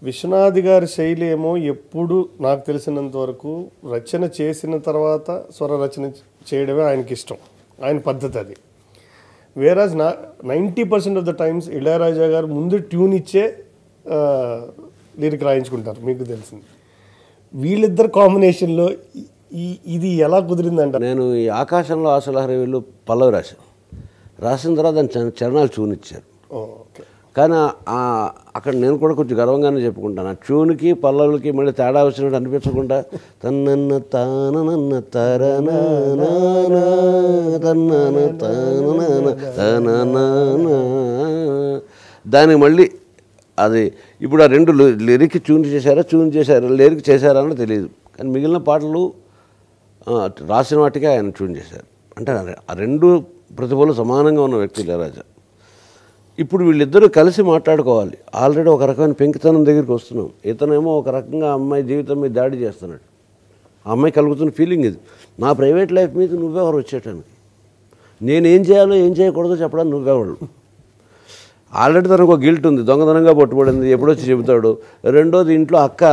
విశ్వనాథ్ గారి శైలి ఏమో ఎప్పుడు నాకు తెలిసినంత వరకు రచన చేసిన తర్వాత స్వర రచన చేయడమే ఆయనకి ఇష్టం, ఆయన పద్ధతి అది. వేరాజ్ 90% ఆఫ్ ద టైమ్స్ ఇళయరాజా గారు ముందు ట్యూన్ ఇచ్చే లిరిక్ రాయించుకుంటారు, మీకు తెలిసింది. వీళ్ళిద్దరు కాంబినేషన్లో ఇది ఎలా కుదిరిందంట? నేను ఈ ఆకాశంలో ఆశలహరి వీళ్ళు పల్లవి రాసిన తర్వాత దాని చరణాలు ట్యూన్ ఇచ్చారు. ఓకే. కానీ అక్కడ నేను కూడా కొంచెం గర్వంగానే చెప్పుకుంటాను, ఆ ట్యూన్కి పల్లవులకి మళ్ళీ తేడా వచ్చినట్టు అనిపించకుండా తన్నన్న తానన్న తరనా తన్నన తానన దానికి మళ్ళీ అది ఇప్పుడు ఆ రెండు లిరిక్ ట్యూన్ చేశారా లిరిక్ చేశారా అని తెలియదు. కానీ మిగిలిన పాటలు రాసిన వాటికే ఆయన ట్యూన్ చేశారు. అంటే ఆ రెండు ప్రతిభలు సమానంగా ఉన్న వ్యక్తి ఇళయరాజా. ఇప్పుడు వీళ్ళిద్దరూ కలిసి మాట్లాడుకోవాలి. ఆల్రెడీ ఒక రకమైన పెంకితనం దగ్గరికి వస్తున్నాం. ఇతనేమో ఒక రకంగా అమ్మాయి జీవితం మీద దాడి చేస్తున్నాడు. ఆ అమ్మాయి కలుగుతున్న ఫీలింగ్ ఇది, నా ప్రైవేట్ లైఫ్ మీద నువ్వెవరు వచ్చేటానికి, నేనేం చేయాలో ఏం చేయకూడదో చెప్పడానికి నువ్వెవరు. ఆల్రెడీ తనకు ఒక గిల్ట్ ఉంది, దొంగతనంగా పట్టుబడింది, ఎప్పుడొచ్చి చెబుతాడు. రెండోది ఇంట్లో అక్క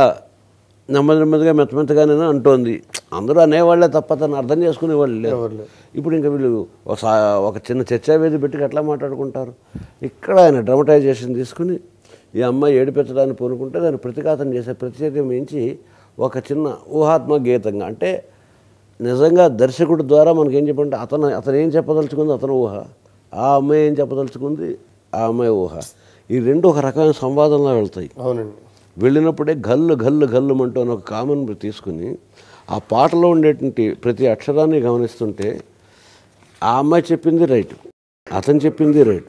నెమ్మదిగా మెత్తగానే అంటోంది. అందరూ అనేవాళ్లే తప్ప తను అర్థం చేసుకునేవాళ్ళు లేరు. ఇప్పుడు ఇంకా వీళ్ళు ఒక చిన్న చర్చావేది పెట్టి ఎట్లా మాట్లాడుకుంటారు. ఇక్కడ ఆయన డ్రామటైజేషన్ తీసుకుని ఈ అమ్మాయి ఏడిపించడానికి పూనుకుంటే దాన్ని ప్రతిఘాతం చేసే ప్రతిచర్య మించి ఒక చిన్న ఊహాత్మక గీతంగా, అంటే నిజంగా దర్శకుడి ద్వారా మనకేం చెప్పంటే అతను ఏం చెప్పదలుచుకుంది అతను ఊహ, ఆ అమ్మాయి ఏం చెప్పదలుచుకుంది ఆ అమ్మాయి ఊహ, ఈ రెండు ఒక రకమైన సంవాదంలో వెళ్తాయి. అవునండి. వెళ్ళినప్పుడే గల్లు గల్లు గల్లుమంటూ అని ఒక కామన్ తీసుకుని ఆ పాటలో ఉండేటువంటి ప్రతి అక్షరాన్ని గమనిస్తుంటే ఆ అమ్మాయి చెప్పింది రైట్, అతను చెప్పింది రైట్.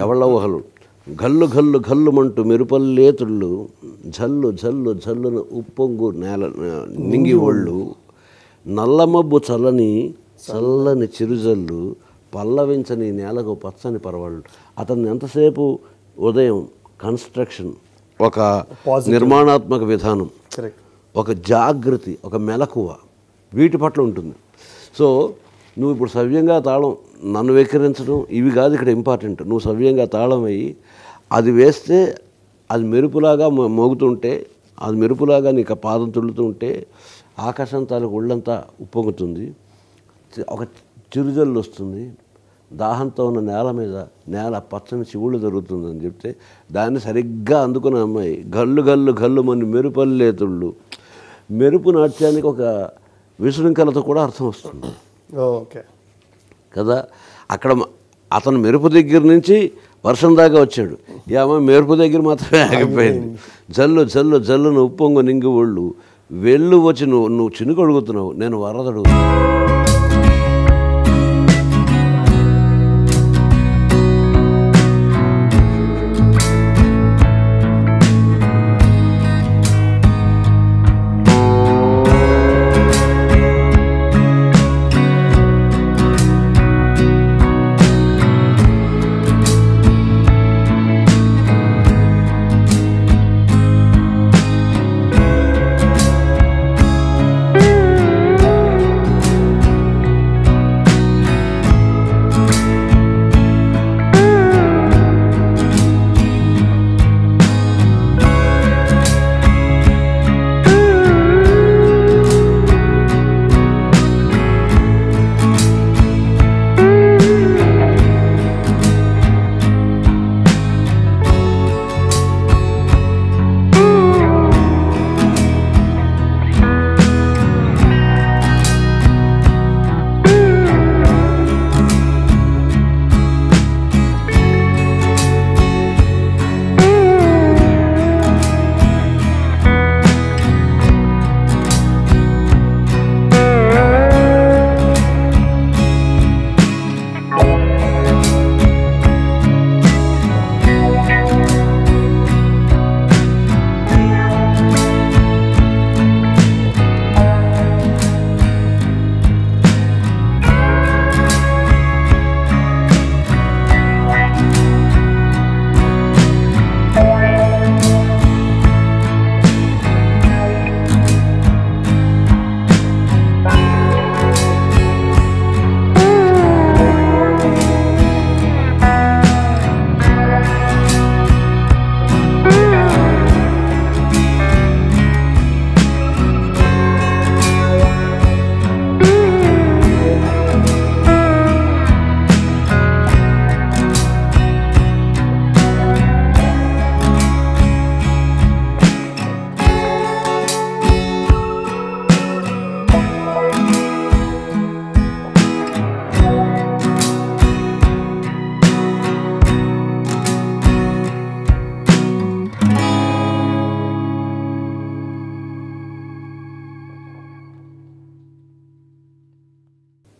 ఎవళ్ళ ఊహలు గల్లు గల్లు గల్లుమంటూ మెరుపల్లేతుళ్ళు జల్లు జల్లు జల్లున ఉప్పొంగు నేల నింగి ఒళ్ళు నల్లమబ్బు చల్లని చిరుజల్లు పల్లవించని నేలకు పచ్చని పరవాళ్ళు. అతన్ని ఎంతసేపు ఉదయం కన్స్ట్రక్షన్, ఒక నిర్మాణాత్మక విధానం, ఒక జాగృతి, ఒక మెలకువ వీటి పట్ల ఉంటుంది. సో నువ్వు ఇప్పుడు సవ్యంగా తాళం నన్ను వెక్కిరించడం ఇవి కాదు ఇక్కడ ఇంపార్టెంట్. నువ్వు సవ్యంగా తాళం అయ్యి అది వేస్తే అది మెరుపులాగా మోగుతుంటే, అది మెరుపులాగా నీకు పాదం తుళ్ళుతుంటే ఆకాశం తాలూకు ఒళ్ళంతా ఉప్పొంగుతుంది, ఒక చిరుజల్లు వస్తుంది, దాహంతో ఉన్న నేల పచ్చని చివుళ్ళు జరుగుతుందని చెప్తే దాన్ని సరిగ్గా అందుకున్న అమ్మాయి గల్లు గల్లు గల్లు మన మెరుపల్లేతుళ్ళు, మెరుపు నాట్యానికి ఒక విశృంఖలతో కూడా అర్థం వస్తుంది. ఓకే కదా. అక్కడ అతను మెరుపు దగ్గర నుంచి వర్షం దాకా వచ్చాడు, ఈ అమ్మాయి మెరుపు దగ్గర మాత్రమే ఆగిపోయింది. జల్లు జల్లు జల్లును ఉప్పొంగు నింగి ఒళ్ళు వెళ్ళు వచ్చి నువ్వు చినుకు అడుగుతున్నావు, నేను వరదడు.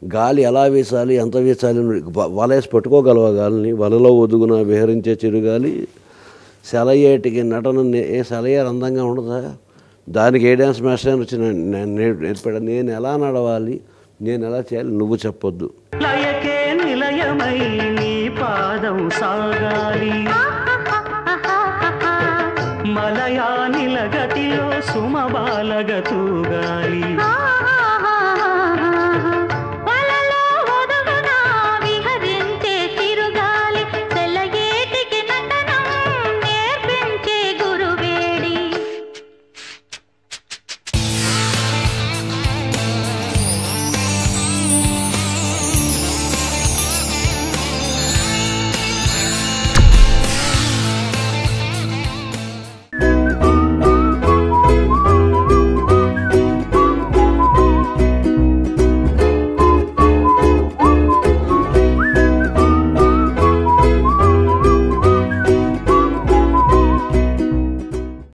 గాలి ఎలా వీసాలి, ఎంత వీసాలి, వలేసి పట్టుకోగలవా గాలిని? వలలో ఒదుగున విహరించే చిరుగాలి సెలయేటికి నటన సెలయేరు అందంగా ఉండదా? దానికి ఏ డ్యాన్స్ మాస్టర్ అని వచ్చి నేర్పాడు. నేను ఎలా నడవాలి, నేను ఎలా చేయాలి, నువ్వు చెప్పొద్దు. లయకే నిలయమై నీ పాదం సాగాలి, మలయా నిలగతిలో సుమబాలగ తూగాలి.